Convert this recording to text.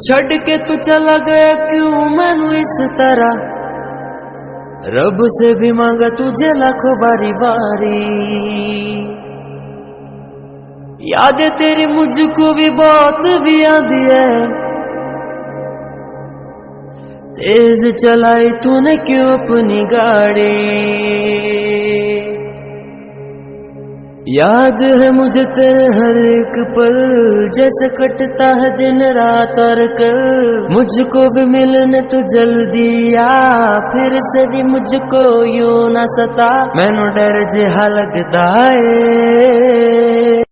छड़ के तू चला गया क्यों मैनू इस तरह, रब से भी मांगा तुझे लाखों बारी बारी। याद तेरी मुझको भी बहुत भी आती है, तेज चलाई तूने क्यों अपनी गाड़ी। याद है मुझे तेरे हर एक पल, जैसे कटता है दिन रात और कल। मुझको भी मिलने तू जल्दी आ, फिर से भी मुझको यूं ना सता, मैनू डर जिहा लगदा है।